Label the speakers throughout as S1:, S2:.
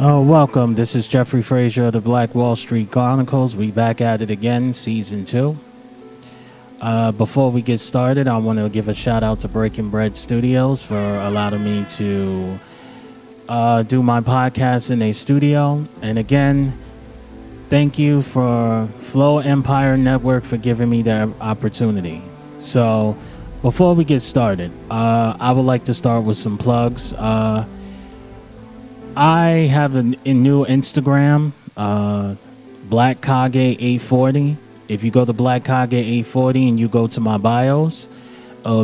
S1: Welcome. This is Jeffrey Frazier of the Black Wall Street Chronicles. We back at it again, season 2. Before we get started, I want to give a shout out to Breaking Bread Studios for allowing me to do my podcast in a studio. And again, thank you for Flow Empire Network for giving me that opportunity. So, before we get started, I would like to start with some plugs. I have a new Instagram, Black Kage 840. If you go to Black Kage 840 and you go to my bios,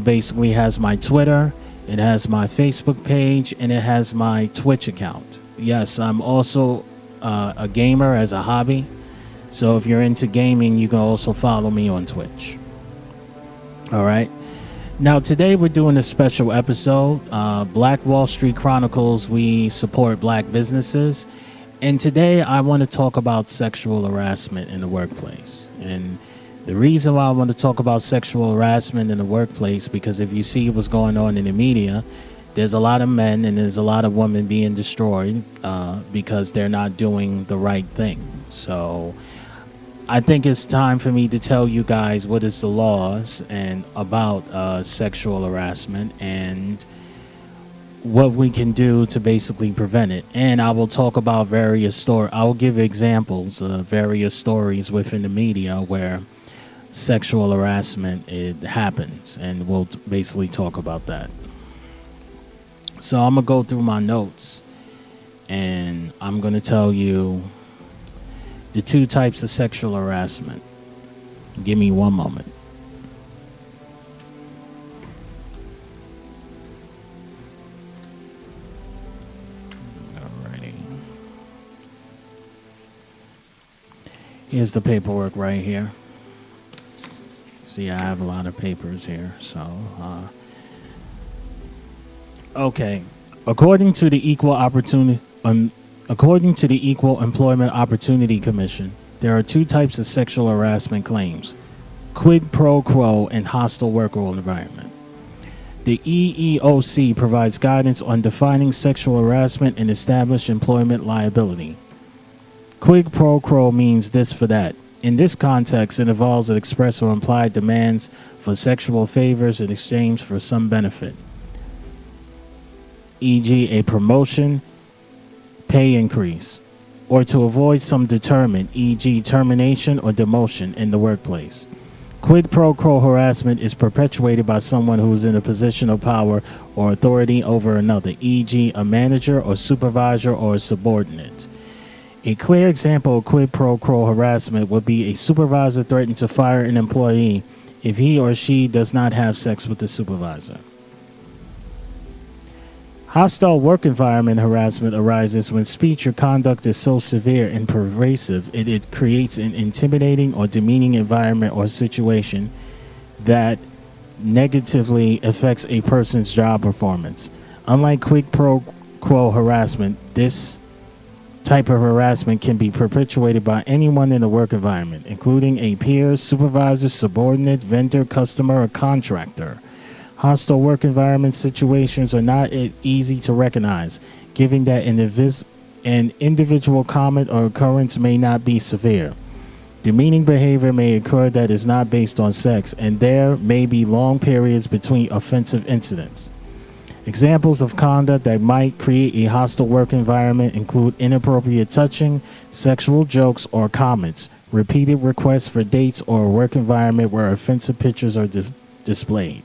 S1: basically has my Twitter, it has my Facebook page, and it has my Twitch account. Yes, I'm also a gamer as a hobby. So if you're into gaming, you can also follow me on Twitch. All right. Now, today we're doing a special episode. Black Wall Street Chronicles, we support black businesses. And today I want to talk about sexual harassment in the workplace. And the reason why I want to talk about sexual harassment in the workplace, because if you see what's going on in the media, there's a lot of men and there's a lot of women being destroyed because they're not doing the right thing. So I think it's time for me to tell you guys what is the laws and about sexual harassment and what we can do to basically prevent it. And I will talk about various stories. I will give examples of various stories within the media where sexual harassment it happens, and we'll basically talk about that. So I'm gonna go through my notes, and I'm gonna tell you the 2 types of sexual harassment. Give me one moment. Alrighty. Here's the paperwork right here. See, I have a lot of papers here. So, okay. According to the According to the Equal Employment Opportunity Commission, there are 2 types of sexual harassment claims: quid pro quo and hostile work environment. The EEOC provides guidance on defining sexual harassment and establish employment liability. Quid pro quo means this for that. In this context, it involves an express or implied demands for sexual favors in exchange for some benefit, e.g. a promotion, pay increase, or to avoid some deterrent, e.g. termination or demotion in the workplace. Quid pro quo harassment is perpetuated by someone who is in a position of power or authority over another, e.g. a manager or supervisor or a subordinate. A clear example of quid pro quo harassment would be a supervisor threatening to fire an employee if he or she does not have sex with the supervisor. Hostile work environment harassment arises when speech or conduct is so severe and pervasive it creates an intimidating or demeaning environment or situation that negatively affects a person's job performance. Unlike quid pro quo harassment, this type of harassment can be perpetuated by anyone in the work environment, including a peer, supervisor, subordinate, vendor, customer, or contractor. Hostile work environment situations are not easy to recognize, given that an individual comment or occurrence may not be severe. Demeaning behavior may occur that is not based on sex, and there may be long periods between offensive incidents. Examples of conduct that might create a hostile work environment include inappropriate touching, sexual jokes or comments, repeated requests for dates, or a work environment where offensive pictures are displayed.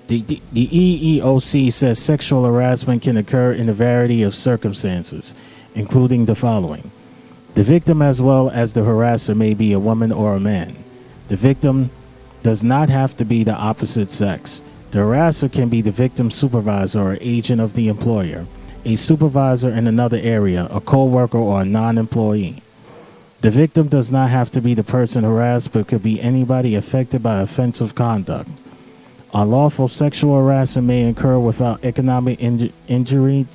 S1: The EEOC says sexual harassment can occur in a variety of circumstances, including the following. The victim as well as the harasser may be a woman or a man. The victim does not have to be the opposite sex. The harasser can be the victim's supervisor or agent of the employer, a supervisor in another area, a co-worker, or a non-employee. The victim does not have to be the person harassed, but could be anybody affected by offensive conduct. Unlawful sexual harassment may occur without economic injury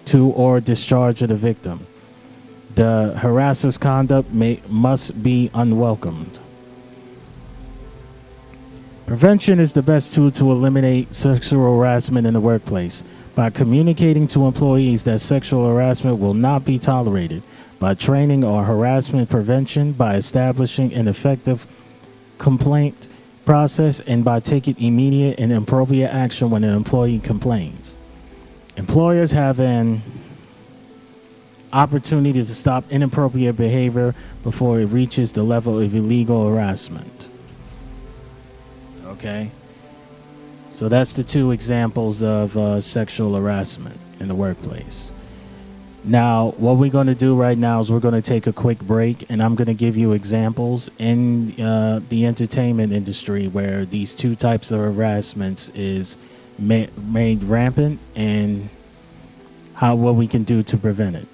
S1: to or discharge of the victim. The harasser's conduct must be unwelcomed. Prevention is the best tool to eliminate sexual harassment in the workplace. By communicating to employees that sexual harassment will not be tolerated, by training on harassment prevention, by establishing an effective complaint process, and by taking immediate and appropriate action when an employee complains. Employers have an opportunity to stop inappropriate behavior before it reaches the level of illegal harassment. Okay? So that's the two examples of sexual harassment in the workplace. Now, what we're going to do right now is we're going to take a quick break, and I'm going to give you examples in the entertainment industry where these two types of harassments is made rampant, and what we can do to prevent it.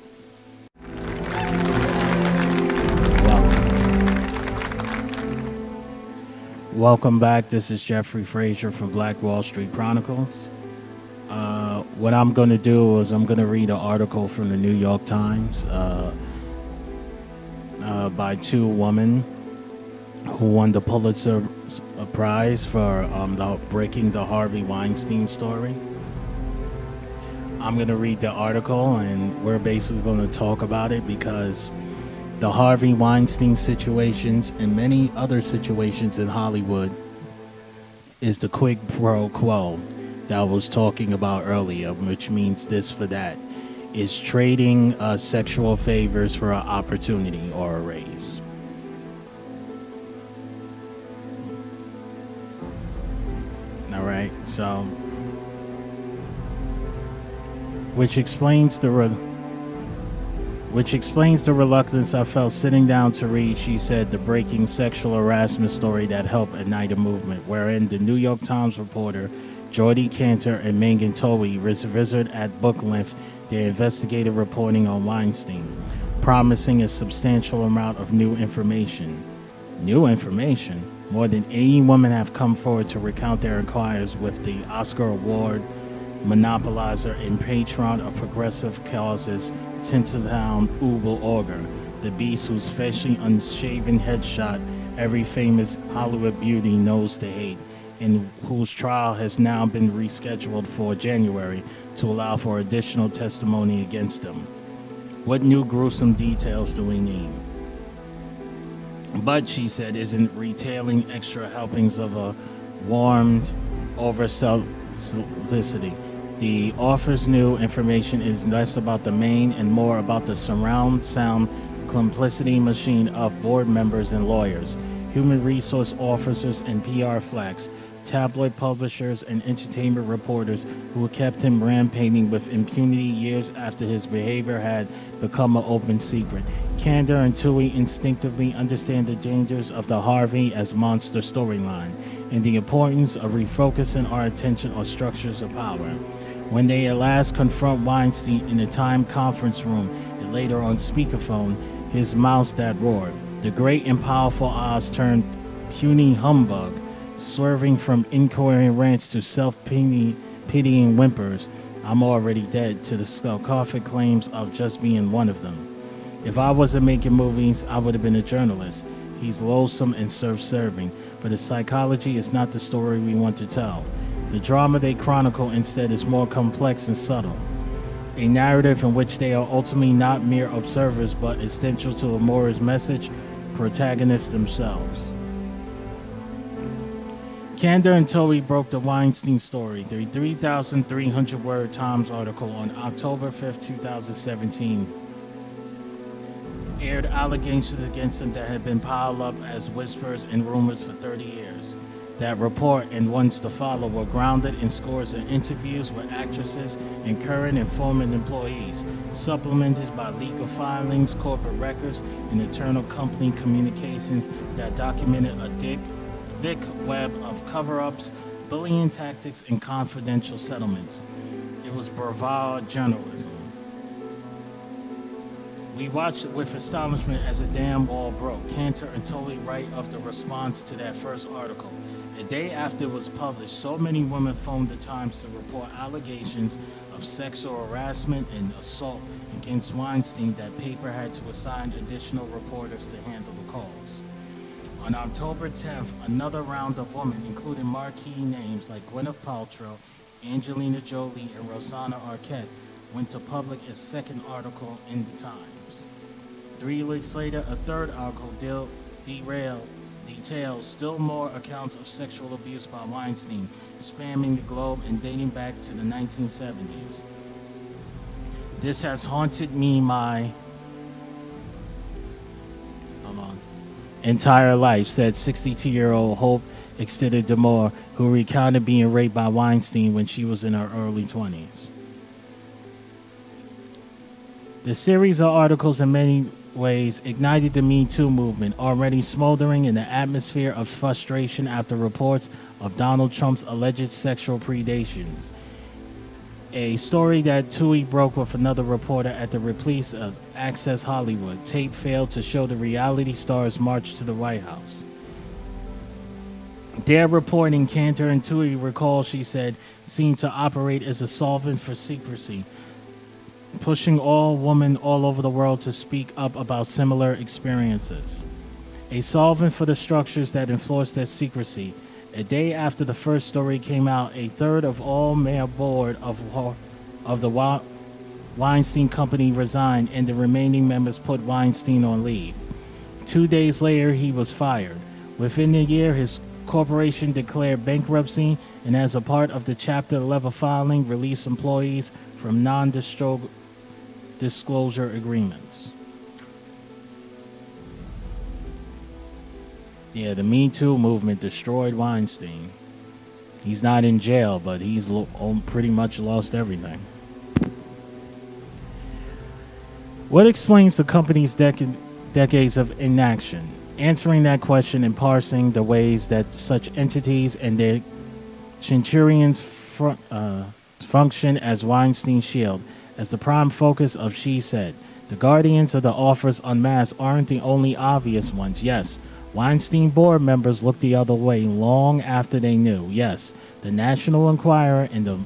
S1: Welcome back. This is Jeffrey Frazier from Black Wall Street Chronicles. What I'm going to do is I'm going to read an article from the New York Times by two women who won the Pulitzer Prize for breaking the Harvey Weinstein story. I'm going to read the article, and we're basically going to talk about it because the Harvey Weinstein situations and many other situations in Hollywood is the quid pro quo that I was talking about earlier, which means this for that, is trading sexual favors for an opportunity or a raise. All right, so which explains the reluctance I felt sitting down to read, she said, the breaking sexual harassment story that helped ignite a movement, wherein the New York Times reporter Jodi Kantor and Megan Towie visited at book length their investigative reporting on Weinstein, promising a substantial amount of new information. New information? More than 80 women have come forward to recount their inquiries with the Oscar Award monopolizer and patron of progressive causes, Tinseltown Uber Auger, the beast whose freshly unshaven headshot every famous Hollywood beauty knows to hate, and whose trial has now been rescheduled for January to allow for additional testimony against them. What new gruesome details do we need? But, she said, isn't retailing extra helpings of a warmed over simplicity. The author's new information is less about the main and more about the surround sound complicity machine of board members and lawyers, human resource officers and PR flacks, tabloid publishers and entertainment reporters who kept him rampaging with impunity years after his behavior had become an open secret. Kantor and Towie instinctively understand the dangers of the Harvey as monster storyline and the importance of refocusing our attention on structures of power. When they at last confront Weinstein in the Time conference room and later on speakerphone, his mouth that roared, the great and powerful Oz turned puny humbug, swerving from incoherent rants to self-pitying whimpers, I'm already dead, to the sarcastic claims of just being one of them. If I wasn't making movies, I would have been a journalist. He's loathsome and self-serving, but his psychology is not the story we want to tell. The drama they chronicle instead is more complex and subtle. A narrative in which they are ultimately not mere observers but essential to Amora's message, protagonists themselves. Kantor and Towie broke the Weinstein story. The 3,300-word Times article on October 5, 2017 aired allegations against him that had been piled up as whispers and rumors for 30 years. That report and ones to follow were grounded in scores of interviews with actresses and current and former employees, supplemented by legal filings, corporate records, and internal company communications that documented a thick web of cover-ups, bullying tactics, and confidential settlements. It was bravado journalism. We watched it with astonishment as the damn wall broke. Kantor and Towie write of the response to that first article. A day after it was published, so many women phoned the Times to report allegations of sexual harassment and assault against Weinstein that paper had to assign additional reporters to handle the calls. On October 10th, another round of women, including marquee names like Gwyneth Paltrow, Angelina Jolie and Rosanna Arquette went to public a second article in the Times. 3 weeks later, a third article derailed details still more accounts of sexual abuse by Weinstein, spamming the globe and dating back to the 1970s. This has haunted me my hold on, entire life, said 62-year-old Hope Extended Demore, who recounted being raped by Weinstein when she was in her early 20s. The series of articles in many ways ignited the Me Too movement, already smoldering in the atmosphere of frustration after reports of Donald Trump's alleged sexual predations. A story that Toohey broke with another reporter at the release of Access Hollywood. Tape failed to show the reality star's march to the White House. Their reporting, Cantor and Toohey recall, she said, seemed to operate as a solvent for secrecy, pushing all women all over the world to speak up about similar experiences. A solvent for the structures that enforce their secrecy. A day after the first story came out, a third of all male board of the Weinstein Company resigned, and the remaining members put Weinstein on leave. 2 days later, he was fired. Within a year, his corporation declared bankruptcy, and as a part of the Chapter 11 filing, released employees from non-disclosure agreements. Yeah, the Me Too movement destroyed Weinstein. He's not in jail, but he's pretty much lost everything. What explains the company's decades of inaction? Answering that question and parsing the ways that such entities and their centurions function as Weinstein's shield, as the prime focus of She Said. The guardians of the offers unmasked aren't the only obvious ones. Yes, Weinstein board members looked the other way long after they knew. Yes, the National Enquirer and the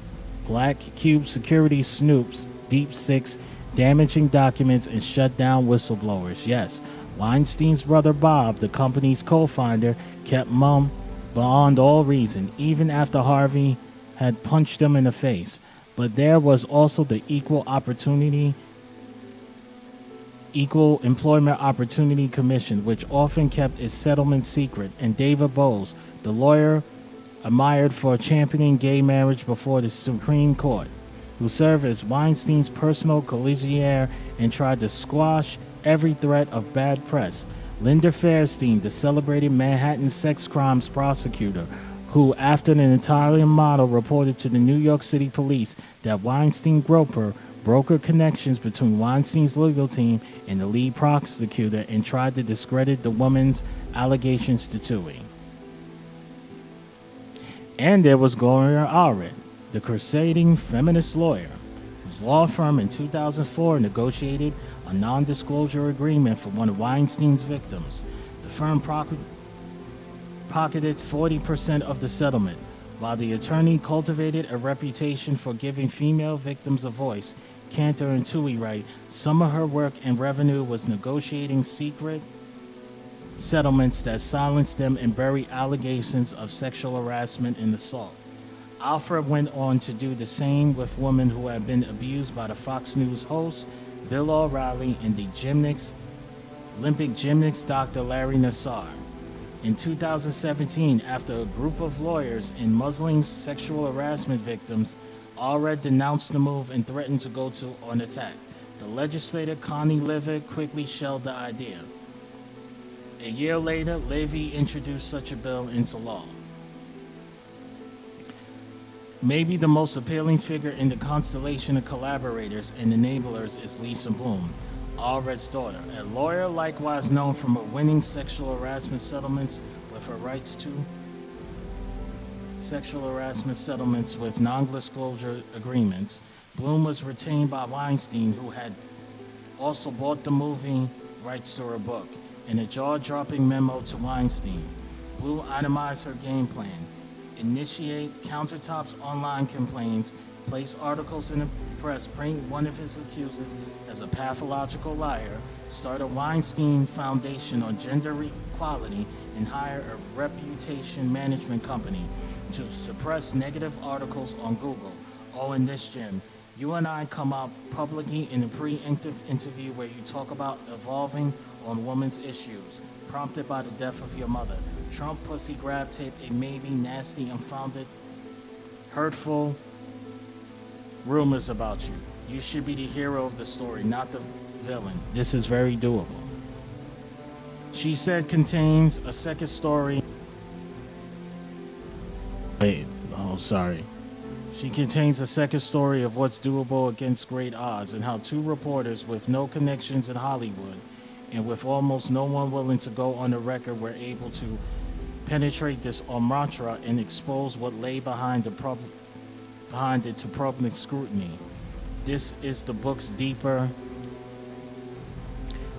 S1: Black Cube security snoops, Deep Six, damaging documents and shut down whistleblowers. Yes, Weinstein's brother Bob, the company's co-founder, kept mum beyond all reason, even after Harvey had punched him in the face. But there was also the Equal Employment Opportunity Commission, which often kept its settlement secret, and David Bowles, the lawyer admired for championing gay marriage before the Supreme Court, who served as Weinstein's personal consigliere and tried to squash every threat of bad press. Linda Fairstein, the celebrated Manhattan sex crimes prosecutor, who, after an Italian model, reported to the New York City police that Weinstein brokered connections between Weinstein's legal team and the lead prosecutor and tried to discredit the woman's allegations to Toohey. And there was Gloria Allred, the crusading feminist lawyer, whose law firm in 2004 negotiated a non-disclosure agreement for one of Weinstein's victims. The firm pocketed 40% of the settlement, while the attorney cultivated a reputation for giving female victims a voice. Cantor and Toohey write, some of her work and revenue was negotiating secret settlements that silenced them and buried allegations of sexual harassment and assault. Alfred went on to do the same with women who had been abused by the Fox News host Bill O'Reilly and the Olympic gymnast Dr. Larry Nassar. In 2017, after a group of lawyers and muzzling sexual harassment victims, Allred denounced the move and threatened to go on attack. The legislator Connie Levy quickly shelved the idea. A year later, Levy introduced such a bill into law. Maybe the most appealing figure in the constellation of collaborators and enablers is Lisa Bloom, Allred's daughter, a lawyer likewise known from her winning sexual harassment settlements with her rights to sexual harassment settlements with non-disclosure agreements. Bloom was retained by Weinstein, who had also bought the movie rights to her book. In a jaw-dropping memo to Weinstein, Bloom itemized her game plan: initiate countertops online complaints, place articles in the press, paint one of his accusers as a pathological liar, start a Weinstein Foundation on gender quality and hire a reputation management company to suppress negative articles on Google. Oh, in this gym, you and I come out publicly in a preemptive interview where you talk about evolving on women's issues, prompted by the death of your mother. Trump pussy grab tape, it may be nasty, unfounded, hurtful rumors about you. You should be the hero of the story, not the villain. This is very doable. She said contains a second story. Wait, oh, sorry. She contains a second story of what's doable against great odds and how two reporters with no connections in Hollywood and with almost no one willing to go on the record were able to penetrate this mantra and expose what lay behind it to public scrutiny. This is the book's deeper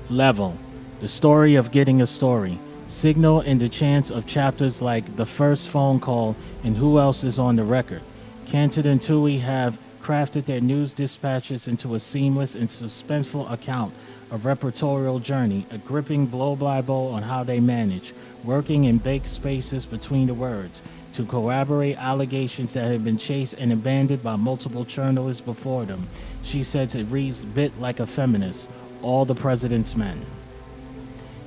S1: level. The story of getting a story. Signal in the chance of chapters like The First Phone Call and Who Else is on the Record. Cantor and Tui have crafted their news dispatches into a seamless and suspenseful account of reportorial journey, a gripping blow-by-blow on how they manage, working in baked spaces between the words, to corroborate allegations that have been chased and abandoned by multiple journalists before them. She says it reads a bit like a feminist, All the President's Men.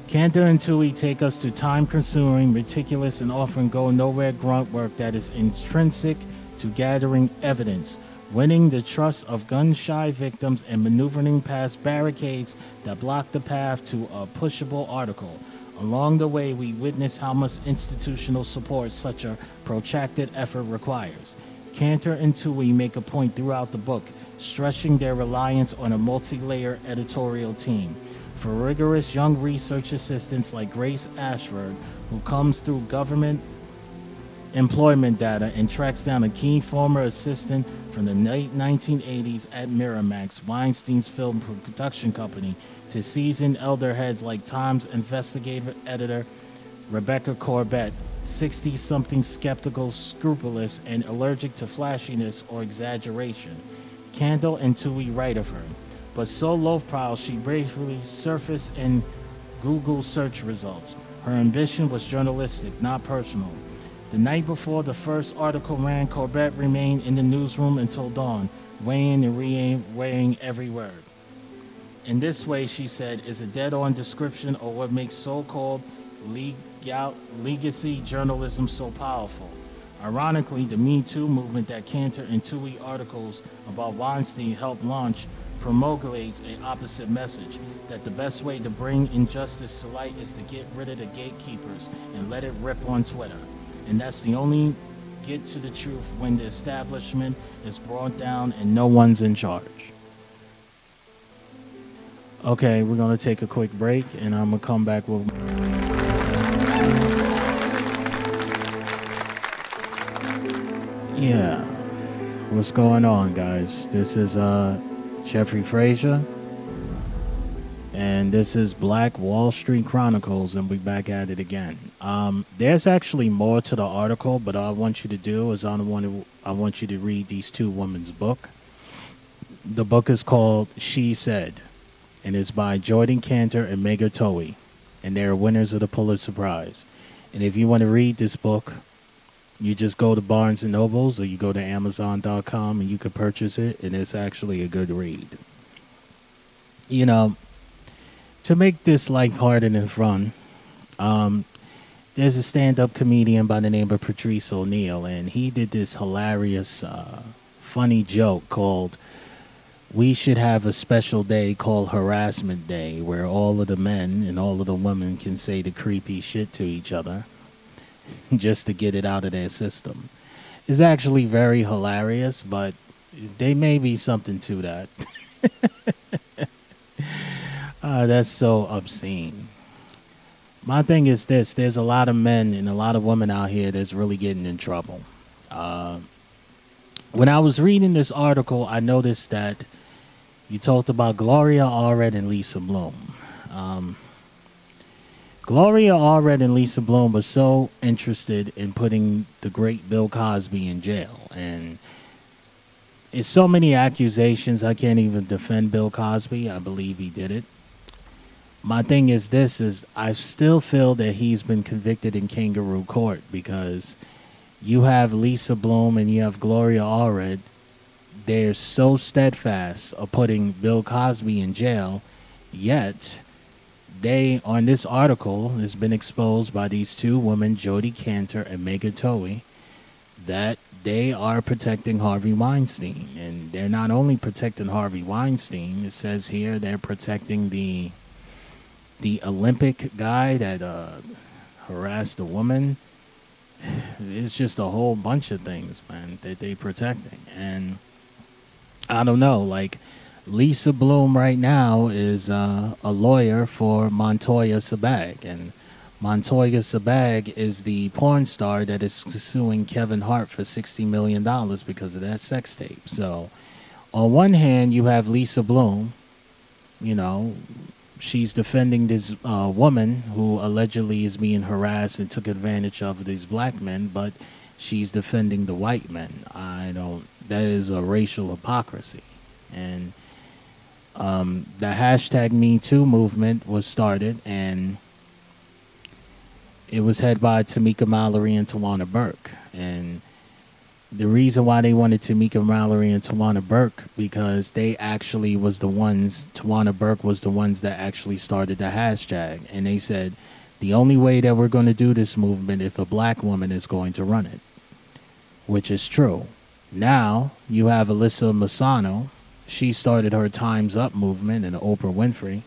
S1: Cantor and Tui take us to time-consuming, meticulous, and often go-nowhere grunt work that is intrinsic to gathering evidence, winning the trust of gun-shy victims, and maneuvering past barricades that block the path to a pushable article. Along the way, we witness how much institutional support such a protracted effort requires. Cantor and Tui make a point throughout the book, stressing their reliance on a multi-layer editorial team. For rigorous young research assistants like Grace Ashford, who comes through government employment data and tracks down a key former assistant from the late 1980s at Miramax, Weinstein's film production company, to seasoned elder heads like Times investigative editor Rebecca Corbett, 60-something skeptical, scrupulous, and allergic to flashiness or exaggeration. Cantor and Tui write of her, but so low-profile she briefly surfaced in Google search results. Her ambition was journalistic, not personal. The night before the first article ran, Corbett remained in the newsroom until dawn, weighing and re-weighing every word. In this way, she said, is a dead-on description of what makes so-called legacy journalism so powerful. Ironically, the Me Too movement that Cantor and Tui articles about Weinstein helped launch promulgates an opposite message, that the best way to bring injustice to light is to get rid of the gatekeepers and let it rip on Twitter. And that's the only get to the truth when the establishment is brought down and no one's in charge. Okay, we're going to take a quick break and I'm going to come back with... Yeah, what's going on, guys? This is Jeffrey Frazier, and this is Black Wall Street Chronicles, and we're back at it again. There's actually more to the article, but all I want you to do is I want you to read these two women's book. The book is called She Said, and it's by Jordan Cantor and Megan Towie, and they're winners of the Pulitzer Prize. And if you want to read this book, you just go to Barnes & Nobles or you go to Amazon.com and you can purchase it, and it's actually a good read. You know, to make this lighthearted and fun, there's a stand-up comedian by the name of Patrice O'Neal, and he did this hilarious, funny joke called, we should have a special day called Harassment Day, where all of the men and all of the women can say the creepy shit to each other just to get it out of their system. It's actually very hilarious, but there may be something to that. That's so obscene. My thing is this, there's a lot of men and a lot of women out here that's really getting in trouble. When I was reading this article, I noticed that you talked about Gloria Allred and Lisa Bloom. Gloria Allred and Lisa Bloom was so interested in putting the great Bill Cosby in jail. And it's so many accusations, I can't even defend Bill Cosby. I believe he did it. My thing is this is I still feel that he's been convicted in kangaroo court because you have Lisa Bloom and you have Gloria Allred. They're so steadfast of putting Bill Cosby in jail, yet they on this article has been exposed by these two women, Jodi Cantor and Megan Towie, that they are protecting Harvey Weinstein. And they're not only protecting Harvey Weinstein, it says here they're protecting the Olympic guy that harassed a woman. It's just a whole bunch of things, man, that they protecting. And I don't know, like Lisa Bloom right now is a lawyer for Montoya Sabag, and Montoya Sabag is the porn star that is suing Kevin Hart for $60 million because of that sex tape. So on one hand, you have Lisa Bloom, you know, she's defending this woman who allegedly is being harassed and took advantage of these black men, but she's defending the white men. I don't. That is a racial hypocrisy. And the hashtag Me Too movement was started, and it was head by Tamika Mallory and Tawana Burke. And the reason why they wanted Tamika Mallory and Tawana Burke because they actually was the ones. Tawana Burke was the ones that actually started the hashtag, and they said the only way that we're going to do this movement if a black woman is going to run it, which is true. Now you have Alyssa Masano. She started her Time's Up movement and Oprah Winfrey,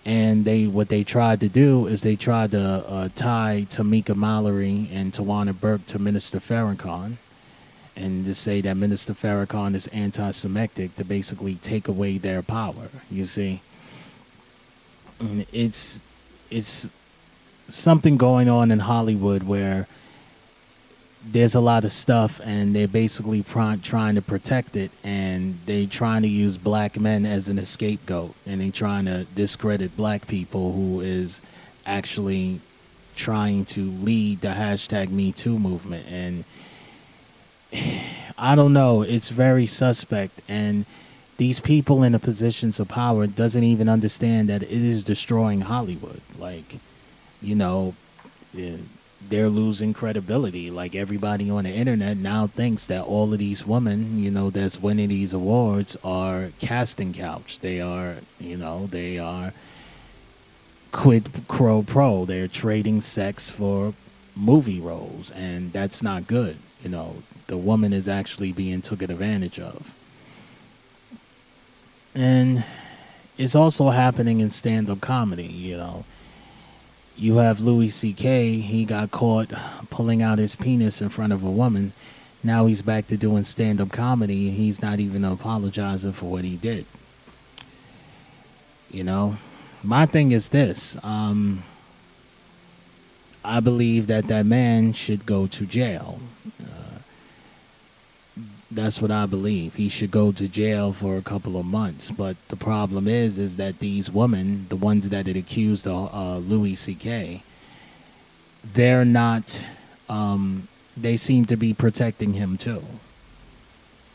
S1: and they what they tried to do is they tried to tie Tamika Mallory and Tawana Burke to Minister Farrakhan and to say that Minister Farrakhan is anti-Semitic to basically take away their power. You see, and it's something going on in Hollywood where there's a lot of stuff and they're basically trying to protect it, and they trying to use black men as an scapegoat, and they trying to discredit black people who is actually trying to lead the hashtag Me Too movement. And I don't know, it's very suspect, and these people in the positions of power doesn't even understand that it is destroying Hollywood. Like, you know, eh, they're losing credibility. Like everybody on the internet now thinks that all of these women, that's winning these awards are casting couch. They are, they are quid pro pro. They're trading sex for movie roles, and that's not good. The woman is actually being taken advantage of. And it's also happening in stand-up comedy. You have Louis C.K. He got caught pulling out his penis in front of a woman. Now he's back to doing stand-up comedy. He's not even apologizing for what he did. My thing is this. I believe that man should go to jail. That's what I believe. He should go to jail for a couple of months. But the problem is that these women, the ones that it accused of Louis C.K., they're not. They seem to be protecting him too.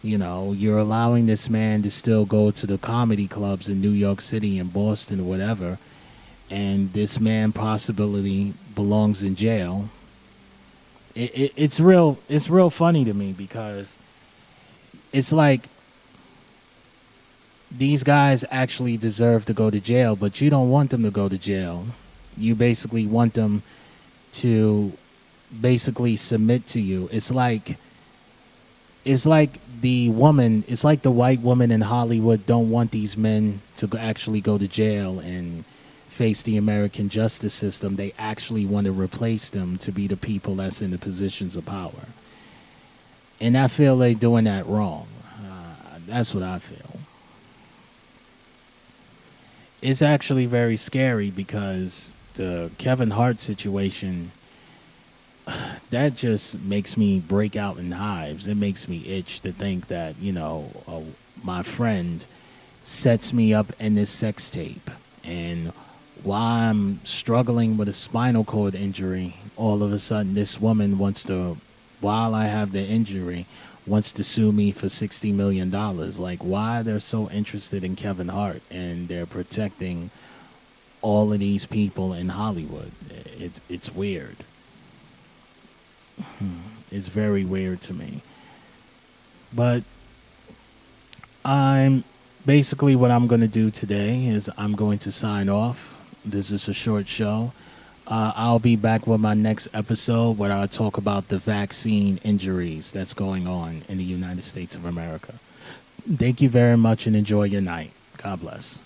S1: You're allowing this man to still go to the comedy clubs in New York City and Boston or whatever, and this man possibly belongs in jail. It's real. It's real funny to me because it's like these guys actually deserve to go to jail, but you don't want them to go to jail. You basically want them to basically submit to you. It's like the white woman in Hollywood don't want these men to actually go to jail and face the American justice system. They actually want to replace them to be the people that's in the positions of power. And I feel they're doing that wrong. That's what I feel. It's actually very scary because the Kevin Hart situation, that just makes me break out in hives. It makes me itch to think that, my friend sets me up in this sex tape. And while I'm struggling with a spinal cord injury, all of a sudden this woman while I have the injury, wants to sue me for $60 million. Like, why they're so interested in Kevin Hart and they're protecting all of these people in Hollywood. It's weird. It's very weird to me. But I'm basically what I'm going to do today is I'm going to sign off. This is a short show. I'll be back with my next episode where I'll talk about the vaccine injuries that's going on in the United States of America. Thank you very much and enjoy your night. God bless.